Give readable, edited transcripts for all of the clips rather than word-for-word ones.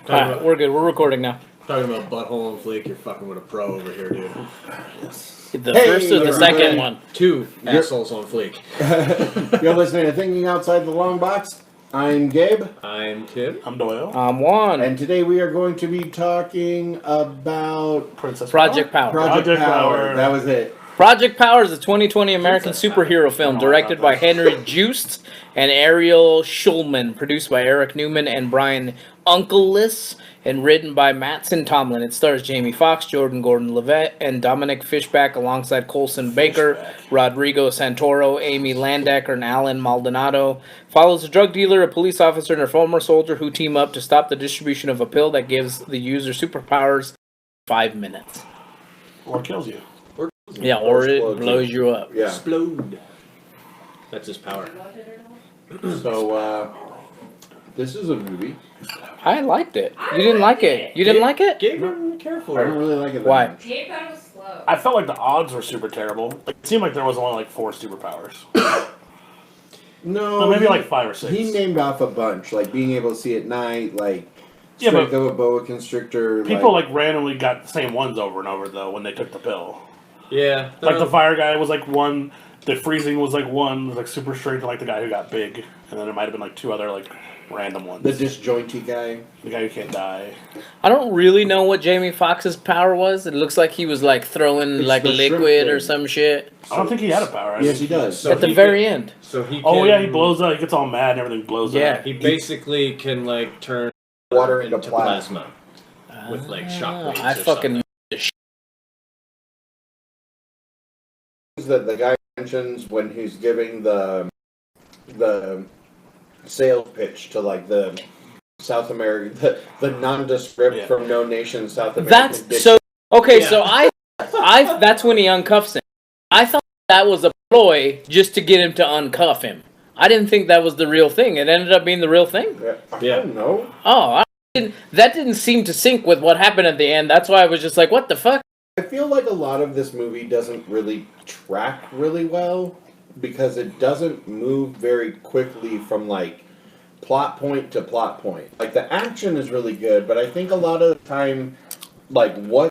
Alright, we're good. We're recording now. Talking about butthole and fleek, you're fucking with a pro over here, dude. The first or the second one? Two assholes on fleek. You're listening to Thinking Outside the Longbox. I'm Gabe. I'm Tim. I'm Doyle. I'm Juan. And today we are going to be talking about Project Power. Project Power. That was it. Project Power is a 2020 American superhero film directed by Henry Joost and Ariel Schulman, produced by Eric Newman and Brian Unkeless, and written by Mattson Tomlin. It stars Jamie Foxx, Jordan Gordon-Levitt, and Dominic Fishback alongside Colson Baker, Rodrigo Santoro, Amy Landecker, and Alan Maldonado. Follows a drug dealer, a police officer, and a former soldier who team up to stop the distribution of a pill that gives the user superpowers in 5 minutes. Or kills you. Yeah, or it blows you up. Yeah. Explode. That's his power. So, this is a movie. I liked it. You didn't like it? You didn't like it? Gabe, be careful. I don't really like it that Why? much. Gabe thought it was slow. I felt like the odds were super terrible. Like, it seemed like there was only like 4 superpowers. No. So maybe like 5 or 6. He named off a bunch, like being able to see at night, like Yeah, strength but of a boa constrictor. people like randomly got the same ones over and over though when they took the pill. Yeah. Like the fire guy was like 1, the freezing was like 1, was like super strength, like the guy who got big, and then there might have been like 2 other like random ones. the disjointy guy. The guy who can't die. I don't really know what Jamie Foxx's power was. It looks like he was like throwing It's like the shrimp liquid or thing. some shit I don't think he had a power. Yes, he does. So at the he very can- end. So he can, Oh yeah, he blows up. He gets all mad and everything blows Yeah. up. He basically can like turn Water into plasma. with like shockwaves. I or fucking That the guy mentions when he's giving the sales pitch to like the South American, the nondescript Yeah. from No Nation South American. That's bitch. so okay. Yeah. So I that's when he uncuffs him. I thought that was a ploy just to get him to uncuff him. I didn't think that was the real thing. It ended up being the real thing. I Yeah. don't know. Oh, that didn't seem to sync with what happened at the end. That's why I was just like, what the fuck? I feel like a lot of this movie doesn't really track really well because it doesn't move very quickly from like plot point to plot point. Like the action is really good, but I think a lot of the time, like what's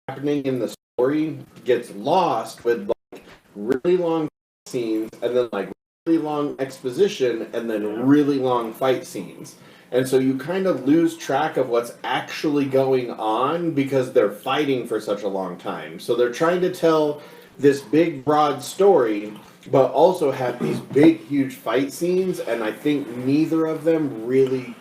happening in the story gets lost with like really long scenes and then like really long exposition and then really long fight scenes. And so you kind of lose track of what's actually going on because they're fighting for such a long time. So they're trying to tell this big, broad story, but also have these big, huge fight scenes. And I think neither of them really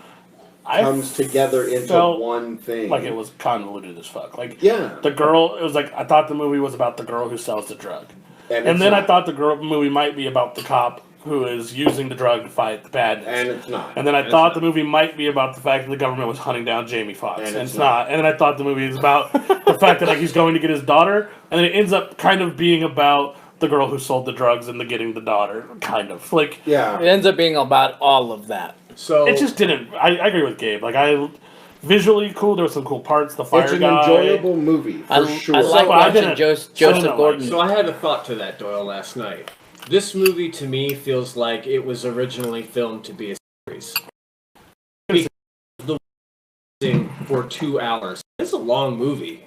comes together into felt one thing. Like it was convoluted as fuck. Like Yeah. the girl, it was like I thought the movie was about the girl who sells the drug, And and it's then I not. thought the movie might be about the cop who is using the drug to fight the badness. And it's not. And then I It's thought not. the movie might be about the fact that the government was hunting down Jamie Foxx. And And it's it's not. And then I thought the movie is about the fact that like he's going to get his daughter. And then it ends up kind of being about the girl who sold the drugs and the getting the daughter. Kind of. Like, Yeah. It ends up being about all of that. So it just didn't. I agree with Gabe. Like, visually cool. There were some cool parts. The fire It's an guy. enjoyable movie, for sure. I like Well, I watching didn't- Joseph didn't Gordon. like- So I had a thought to that, Doyle, last night. This movie to me feels like it was originally filmed to be a series. Because the thing for 2 hours. It's a long movie.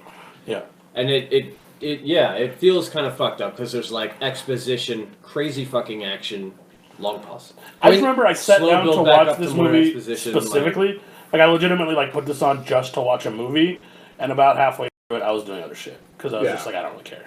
Yeah. And it feels kind of fucked up because there's like exposition, crazy fucking action, long pause. I just remember I sat slow down to build back watch up to this more movie exposition, specifically. Like, I legitimately like put this on just to watch a movie, and about halfway through it, I was doing other shit because I was Yeah. just like, I don't really care.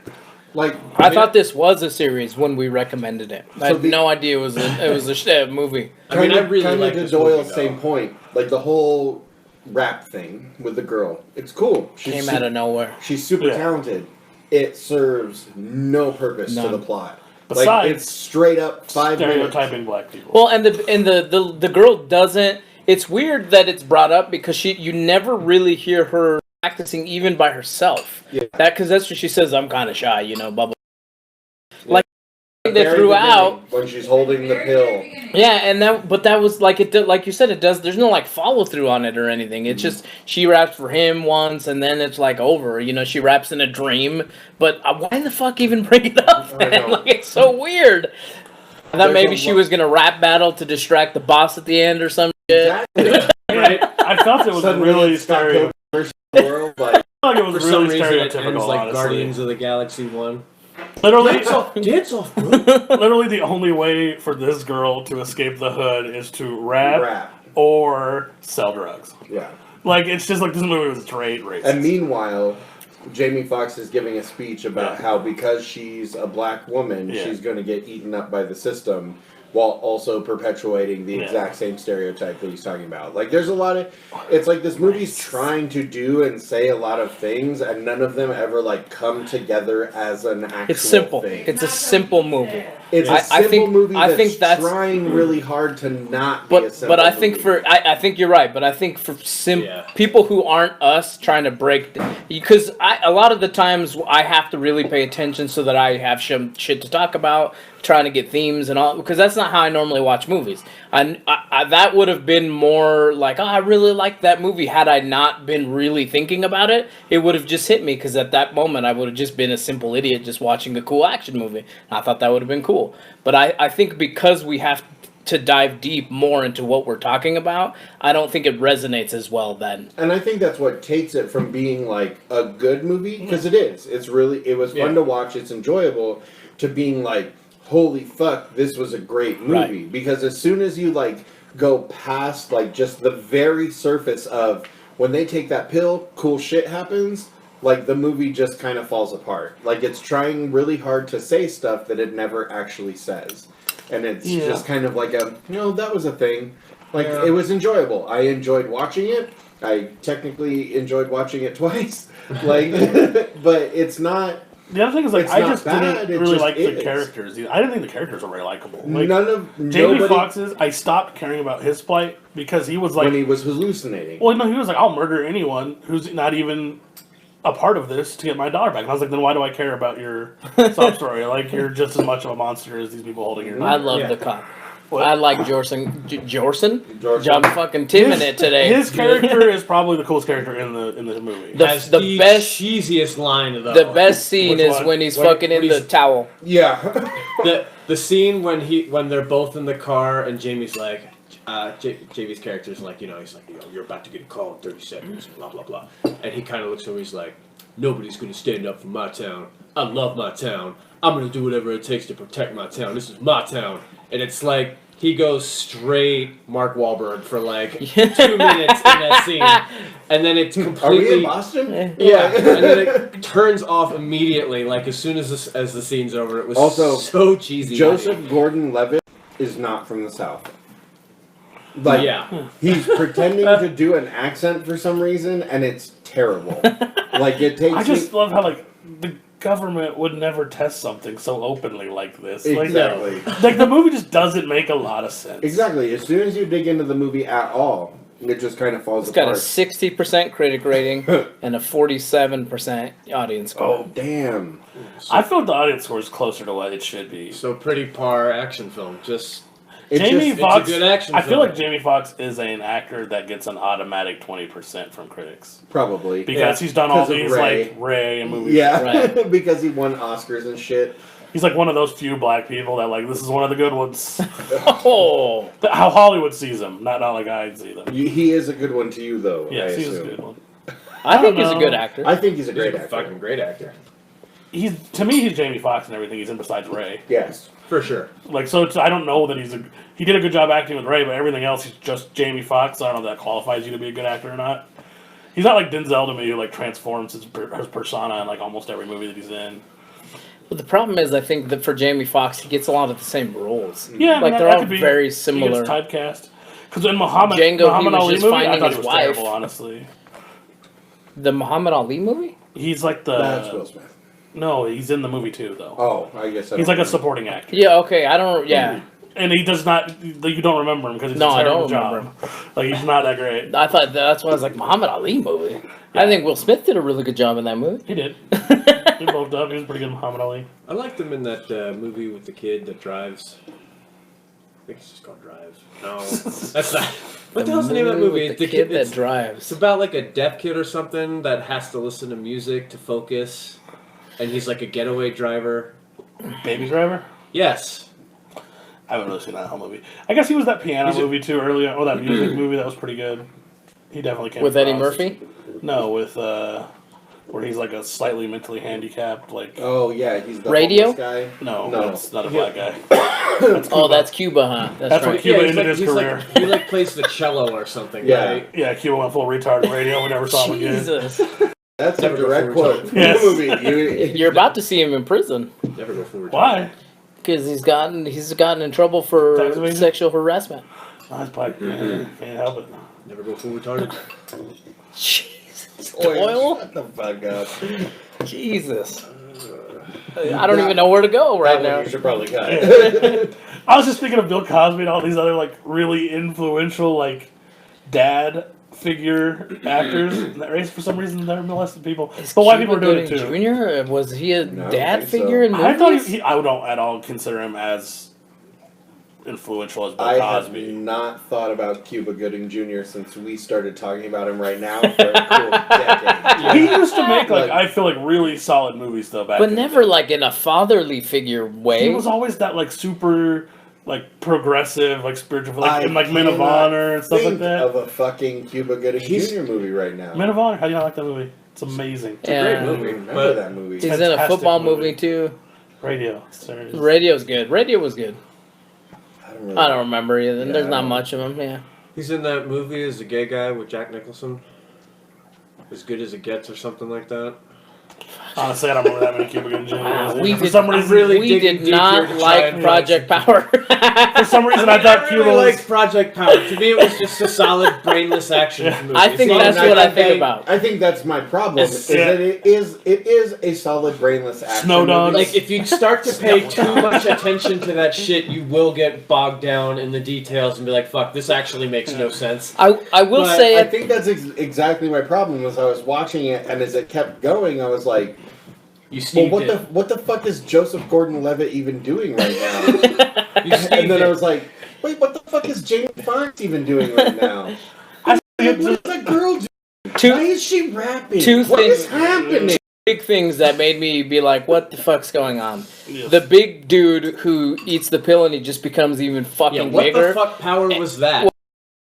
Like, I thought this was a series when we recommended it. I had no idea it was a movie. I mean, I really kind like of to this Doyle's movie, same though. point. Like the whole rap thing with the girl. It's cool. Came out of nowhere. She's super Yeah. talented. It serves no purpose to None. the plot. Besides like it's straight up 5 minutes. Stereotyping black people. Well, and the girl doesn't. It's weird that it's brought up because you never really hear her practicing even by herself. Yeah. Because that's what she says. I'm kind of shy, you know. Blah blah. Yeah. Like At the they very threw beginning, out. when she's holding the pill. Yeah, and that was like it. Like you said, it does. There's no like follow through on it or anything. It's just she raps for him once, and then it's like over. You know, she raps in a dream. But why the fuck even bring it up? I Then? know. Like it's so weird. I thought There's maybe a she lo- was gonna rap battle to distract the boss at the end or some shit. Exactly. Right? I felt it was Suddenly really it's Scott stereotypical. Pilgrim versus the world, like, I felt like it was For some really reason, it ends stereotypical, like honestly. Guardians of the Galaxy 1. Literally, Dance off, bro. literally the only way for this girl to escape the hood is to rap. Or sell drugs. Yeah. Like, it's just like this movie was straight racist. And meanwhile, Jamie Foxx is giving a speech about how because she's a black woman, she's going to get eaten up by the system, while also perpetuating the exact same stereotype that he's talking about. Like, there's a lot of... It's like this movie's trying to do and say a lot of things, and none of them ever, like, come together as an actual It's simple. thing. It's a simple movie. It's a simple movie I think that's trying really hard to not be a simple But I think movie. I think you're right. But I think for people who aren't us trying to break, because a lot of the times I have to really pay attention so that I have some shit to talk about, trying to get themes and all, because that's not how I normally watch movies. I that would have been more like, oh, I really liked that movie. Had I not been really thinking about it, it would have just hit me, because at that moment I would have just been a simple idiot just watching a cool action movie. I thought that would have been cool. But I think because we have to dive deep more into what we're talking about, I don't think it resonates as well then. And I think that's what takes it from being like a good movie, because it is. It was fun to watch, it's enjoyable, to being like, holy fuck, this was a great movie. Right. Because as soon as you like go past like just the very surface of when they take that pill, cool shit happens, like the movie just kind of falls apart. Like it's trying really hard to say stuff that it never actually says. And it's just kind of like that was a thing. Like it was enjoyable. I enjoyed watching it. I technically enjoyed watching it twice. Like, but it's not... The other thing is, like, I just didn't really like the characters. I didn't think the characters were very likable. Like, Jamie Foxx's, I stopped caring about his plight because he was like... When he was hallucinating. Well, no, he was like, I'll murder anyone who's not even a part of this to get my daughter back. And I was like, then why do I care about your sob story? Like, you're just as much of a monster as these people holding your daughter. I love the cop. What? I like Jorson. John fucking Tim in it today. His character is probably the coolest character in the movie. The best cheesiest line of the best scene is when he's fucking in the towel. Yeah. the scene when they're both in the car and Jamie's like, Jamie's character's like, he's like, you're about to get a call in 30 seconds, blah blah blah, and he kind of looks over, he's like, nobody's gonna stand up for my town. I love my town. I'm gonna do whatever it takes to protect my town. This is my town. And it's like, he goes straight Mark Wahlberg for like 2 minutes in that scene. And then it's completely... Are we in Boston? Yeah. And then it turns off immediately, like as soon as the scene's over. It was also so cheesy. Joseph Gordon-Levitt is not from the South. Like, he's pretending to do an accent for some reason, and it's terrible. Like, it takes... I just love how, like, the government would never test something so openly like this. Exactly. Like the movie just doesn't make a lot of sense. Exactly. As soon as you dig into the movie at all, it just kind of falls apart. It's got a 60% critic rating and a 47% audience score. Oh, damn. I feel the audience score is closer to what it should be. So pretty par action film. Jamie Foxx, it's a good action film. I feel like Jamie Foxx is an actor that gets an automatic 20% from critics. Probably. Because he's done all these, like, Ray and movies. Yeah, right. Because he won Oscars and shit. He's like one of those few black people that, like, this is one of the good ones. Oh! How Hollywood sees them, not like I see them. He is a good one to you, though. Yes, he's a good one. I think he's a good actor. I think he's a great actor. Fucking great actor. To me, he's Jamie Foxx and everything he's in besides Ray. Yes. For sure. Like, so I don't know that he did a good job acting with Ray, but everything else, he's just Jamie Foxx. I don't know if that qualifies you to be a good actor or not. He's not like Denzel to me, who, like, transforms his persona in, like, almost every movie that he's in. But the problem is, I think that for Jamie Foxx, he gets a lot of the same roles. Yeah, like they're all very similar. He gets typecast. Because in Muhammad Ali movie, I thought he was terrible, honestly. The Muhammad Ali movie? He's like the... That's Will Smith. No, he's in the movie too, though. Oh, I guess he's like a supporting actor. Yeah, okay, I don't... Yeah. And he does not... You don't remember him because he's a terrible job. Remember him. Like, he's not that great. I thought that's why I was like, Muhammad Ali movie? Yeah. I think Will Smith did a really good job in that movie. He did. He both up. He was pretty good in Muhammad Ali. I liked him in that movie with the kid that drives. I think it's just called Drive. No, that's not. What the hell's the name of that movie? The kid that drives. It's about like a deaf kid or something that has to listen to music to focus, and he's like a getaway driver. Baby Driver? Yes. I haven't really seen that whole movie. I guess he was that piano movie too earlier. Oh, that music movie that was pretty good. He definitely came With Eddie across. Murphy? No, with where he's like a slightly mentally handicapped, like. Oh yeah, he's the Radio? homeless guy. No, No. that's not a black guy. Oh, that's Cuba, huh? That's right. what Cuba ended like, his career. he plays the cello or something, Yeah. right? Yeah, Cuba went full retard in radio. We never saw him again. Jesus. That's Never a go direct forward. quote from Yes. the movie. You're about to see him in prison Never go forward. Why? because he's gotten in trouble for Tax evasion? sexual harassment. Oh, that's black. Can't help it. Never go full retarded. Jesus. Oil. Doyle? Shut the fuck up. Jesus. I don't even know where to go right now. You should probably cut it. I was just thinking of Bill Cosby and all these other like really influential like dad figure actors in that race. For some reason, they're molesting people. But white people are doing it too. Junior? Was he a No, I don't dad think so. figure in I movies? thought I don't at all consider him as influential as Bill I have Cosby. not thought about Cuba Gooding Jr. since we started talking about him right now for a cool decade. He used to make Like- I feel like really solid movies though back. But in the never day. like in a fatherly figure way. He was always that like super like progressive like spiritual like in like Men of cannot Honor and stuff like think that. of a fucking Cuba Gooding Jr. movie right now. Men of Honor. How do you not like that movie? It's amazing. Yeah. Great I movie, remember but that movie. He's in a Fantastic football movie. movie too. Radio. Serious. Radio's good. Radio was good. really I don't remember either. Yeah, There's I not don't- much of him. Yeah. he's in that movie as a gay guy with Jack Nicholson. As Good as It Gets or something like that. Honestly, I don't remember that many Cuba Gooding Jr. Wow, movies. we For did, some reason, really we digging did deep not here to try like and Project Power. for some reason, I thought Cuba really was. liked Project Power. To me, it was just a solid, brainless action movie. I think See, that's and what I think about. I think that's my problem. Is Yeah. that it is a solid brainless action. Snow Dogs. movie. Like, if you start to pay too much attention to that shit, you will get bogged down in the details and be like, fuck, this actually makes no sense. I will But say I think that's exactly my problem. Was I was watching it, and as it kept going, I was like, You "Well, sneaked what the fuck is Joseph Gordon-Levitt even doing right now?" You And then I was like, "Wait, what the fuck is Jamie Foxx even doing right now? What is that girl doing? two Why is she rapping? two What is things- happening?" big things that made me be like, "What the fuck's going on?" Yes. The big dude who eats the pill and he just becomes even fucking Yeah, what bigger. the fuck power was that?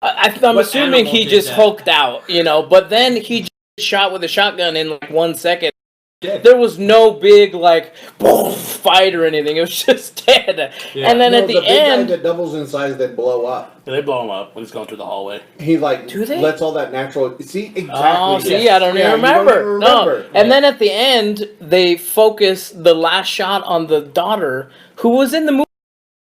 I'm What assuming animal he did just that? hulked out, but then he just shot with a shotgun in like 1 second. Dead. There was no big like boom, fight or anything. It was just dead. Yeah. And then No, at the big end, guy that doubles in size that blow up. Yeah, they blow him up when he's going through the hallway. He like Do they? lets all that natural. See exactly. oh, see, yes. I don't Yeah, even you don't remember. even No, remember. and then at the end, they focus the last shot on the daughter who was in the movie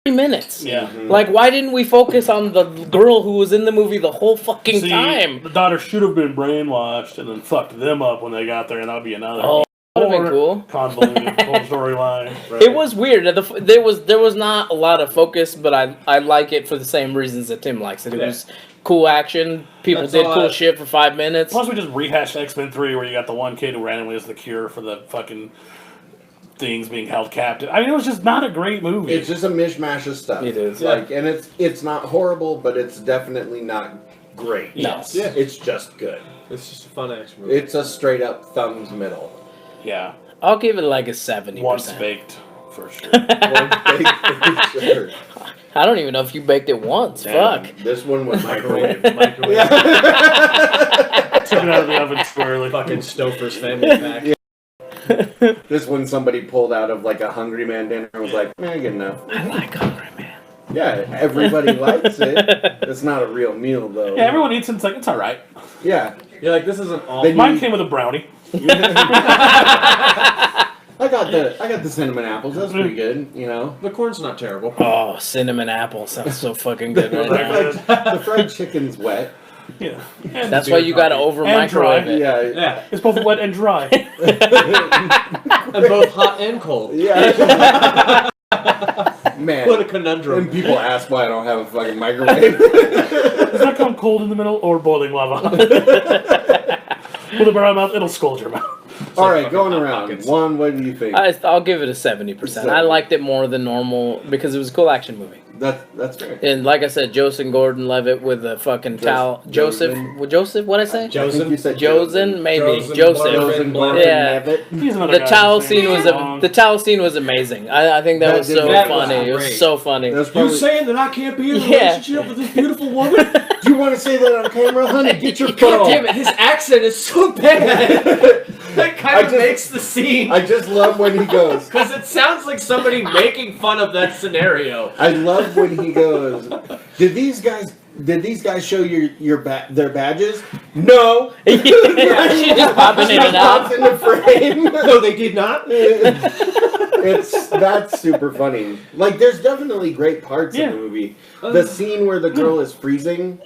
3 minutes. Yeah. Mhm. Like, why didn't we focus on the girl who was in the movie the whole fucking See, time? the daughter should have been brainwashed and then fucked them up when they got there, and that would be another Oh, that would have been cool. convoluted whole storyline. Right. It was weird. There was not a lot of focus, but I like it for the same reasons that Tim likes it. It Yeah. was cool action. People That's did all cool I- shit for 5 minutes. Plus, we just rehashed X-Men 3 where you got the one kid who randomly is the cure for the fucking things being held captive. I mean, it was just not a great movie. It's just a mishmash of stuff. It is. Like, and it's not horrible, but it's definitely not great. Yes. Yeah. It's just good. It's just a fun action movie. It's a straight up thumbs middle. yeah, I'll give it like a 70%. once baked for sure. One big picture. I don't even know if you baked it once. Damn, Fuck. This one was Microwave, microwave. microwave. Took it out of the oven squarely. Fucking Stouffer's family pack. Yeah. This one somebody pulled out of like a Hungry Man dinner and was like, good enough. I like Hungry Man. Yeah, everybody likes it. It's not a real meal though. Yeah, everyone eats it. It's like it's all right. Yeah. You're like, this isn't all. Then Mine came with a brownie. I got the cinnamon apples. That's pretty good, The corn's not terrible. Oh, cinnamon apple sounds so fucking good right now. The fried chicken's wet. Yeah, and That's why you gotta over And dry. microwave it. Yeah. Yeah, it's both wet and dry. and both hot and cold. Yeah. Man. What a conundrum. And people ask why I don't have a fucking microwave. Does that come cold in the middle or boiling lava? With a brown mouth, it'll scald your mouth. All right, going around. Juan, what do you think? I'll give it a 70%. I liked it more than normal because it was a cool action movie. That's fair. And like I said, Joseph Gordon-Levitt with a fucking towel. Joseph, what'd I say? I think you said Josen, maybe Josen, Joseph. Josen, Yeah. He's another The guy towel whose name scene was is long. the towel scene was amazing. I think that was so that was funny. It was great. so funny. That's You probably, saying that I can't be in a Yeah. relationship with this beautiful woman? Do you want to say that on camera, honey? Get your God phone. damn it, his accent is so bad. That kind of makes the scene. I just love when he goes. Because it sounds like somebody making fun of that scenario. I love when he goes. Did these guys show their badges? No. She just popping in and Pops out. in the frame. No, they did not. That's super funny. Like, there's definitely great parts in the movie. The scene where the girl is freezing,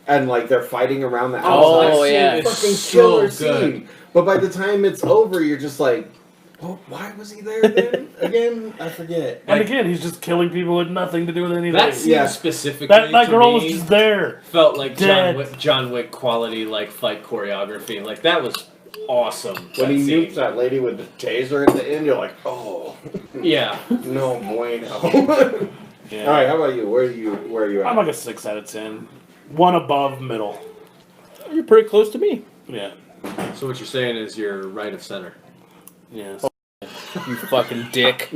and like they're fighting around the house. Oh, yeah. Fucking So killer good. scene. But by the time it's over, you're just like, oh, why was he there then? Again, I forget. And again, he's just killing people with nothing to do with anything. That scene Yeah. specifically, that to girl was me, just there. felt like Dead. John Wick quality, like fight choreography. Like that was awesome. When that he scene. nukes that lady with the taser at the end, you're like, oh, Yeah. no bueno. Yeah. All right, how about you? Where are you at? I'm like a 6 out of 10. One above middle. You're pretty close to me. Yeah. So what you're saying is you're right of center. Yes. You fucking dick.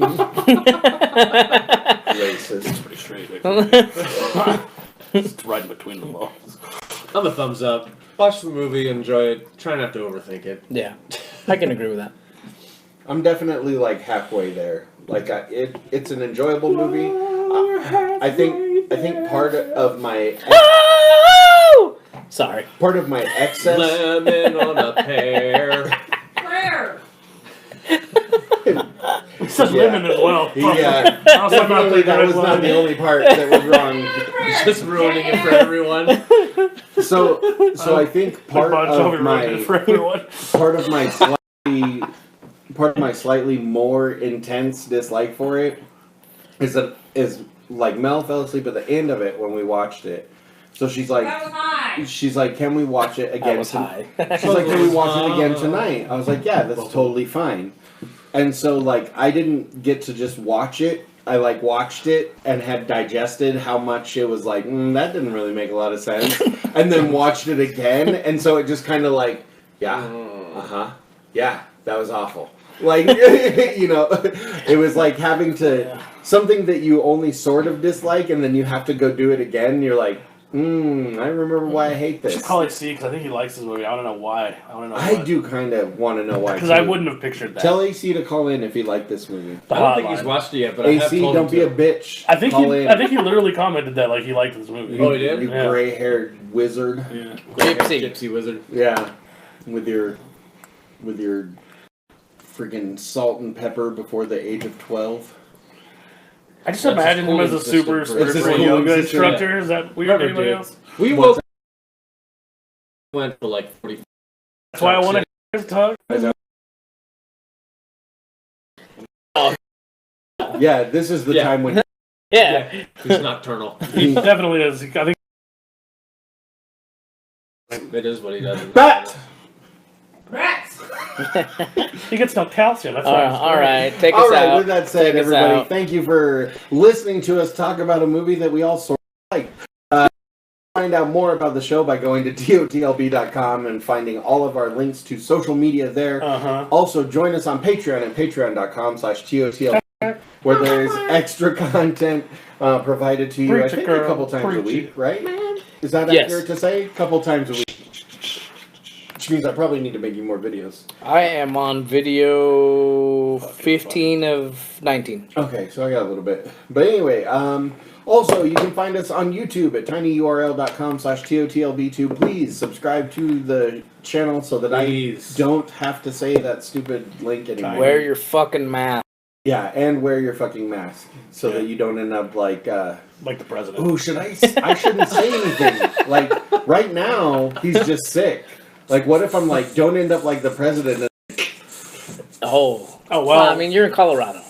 Racist. Pretty straight. Actually. It's right in between them all. I'm a thumbs up. Watch the movie, enjoy it. Try not to overthink it. Yeah, I can agree with that. I'm definitely like halfway there. Like it's an enjoyable movie. I think part of my Sorry. part of my excess. Lemon on a pear. Prayer. He says Yeah. lemon as well. Yeah, Also not definitely that was not the only part that was wrong. Just ruining it for everyone. So I think part of my slightly more intense dislike for it is like Mel fell asleep at the end of it when we watched it. So she's like, That was high. can we watch it I again? was high. She's like, can we watch it again tonight? I was like, yeah, that's totally fine. And so like I didn't get to just watch it. I like watched it and had digested how much it was like, that didn't really make a lot of sense. And then watched it again, and so it just kind of like, yeah, yeah, that was awful. Like, you know, it was like having to, something that you only sort of dislike, and then you have to go do it again, and you're like, I remember why I hate You should this. probably see because I think he likes this movie. I don't know why. I do kind of want to know why. Because I wouldn't have pictured that. Tell AC to call in if he liked this movie. I don't think he's watched it yet, but I have AC, told don't him be to. a bitch. I think Call in. he literally commented that like he liked this movie. Oh, he did? You Yeah. gray-haired wizard. Yeah. Gypsy wizard. Yeah, with your freaking salt and pepper before the age of 12. I just That's imagine his him as a cooling super system for It's his spiritual cooling yoga system, instructor. Is that weird to Perfect, anybody dude. else? We What's went for like 40. That's why I want to talk. Yeah, this is the Yeah. time when Yeah. He's nocturnal. He definitely is. I think It is what he does. Bat! Rats. he gets no calcium. That's why. All right, take us All right, out. with that said, Take us everybody, out. thank you for listening to us talk about a movie that we all sort of like. Find out more about the show by going to TOTLB.com and finding all of our links to social media there. Also, join us on Patreon at patreon.com/TOTLB, where there's extra content provided to you, Preach I it, think, a girl. couple times a Preach week, it. right? Is that Yes. accurate to say? A couple times a week. Which means I probably need to make you more videos. I am on video 15 of 19. Okay, so I got a little bit. But anyway, also, you can find us on YouTube at tinyurl.com/TOTLB2. Please subscribe to the channel so that Please. I don't have to say that stupid link anymore. Wear your fucking mask. Yeah, and wear your fucking mask so that you don't end up like, Like the president. ooh, I shouldn't say anything. Like, right now, he's just sick. Like, what if I'm like, don't end up like the president? Oh. Oh, Well, well. I mean, you're in Colorado.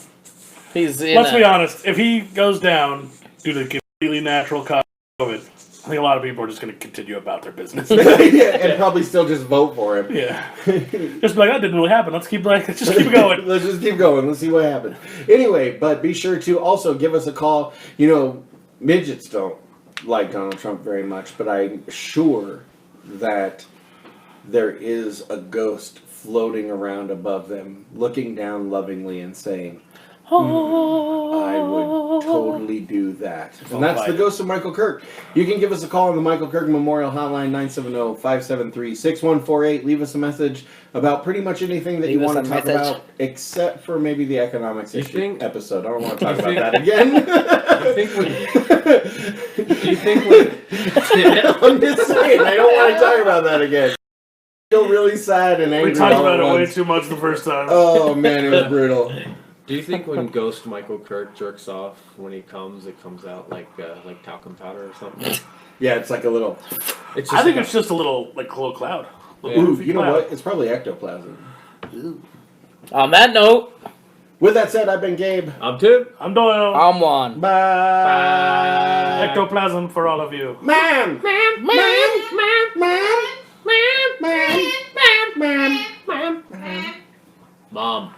He's in. Let's be honest. If he goes down due to completely natural cause of COVID, I think a lot of people are just going to continue about their business. Yeah, and probably still just vote for him. Yeah. Just be like, that didn't really happen. Let's keep keep going. Let's just keep going. Let's see what happens. Anyway, but be sure to also give us a call. You know, midgets don't like Donald Trump very much, but I'm sure that there is a ghost floating around above them, looking down lovingly and saying, I would totally do that. And that's the ghost of Michael Kirk. You can give us a call on the Michael Kirk Memorial Hotline, 970-573-6148. Leave us a message about pretty much anything that you Leave us want to a talk message. about, except for maybe the economics You think- episode. I don't want to talk You about think- that again. Do you think when I'm just saying, I don't want to talk about that again. I feel really sad and angry. We talked all about at it way once. too much the first time. Oh man, it was brutal. Do you think when Ghost Michael Kirk jerks off, when he comes, it comes out like talcum powder or something? Yeah, it's like a little. It's I think like it's just a little cloud. Yeah. Ooh, Poofy you know cloud. what? It's probably ectoplasm. On that note, With that said, I've been Gabe. I'm Tim. I'm Doyle. I'm Juan. Bye. Ectoplasm for all of you. Ma'am. Mom.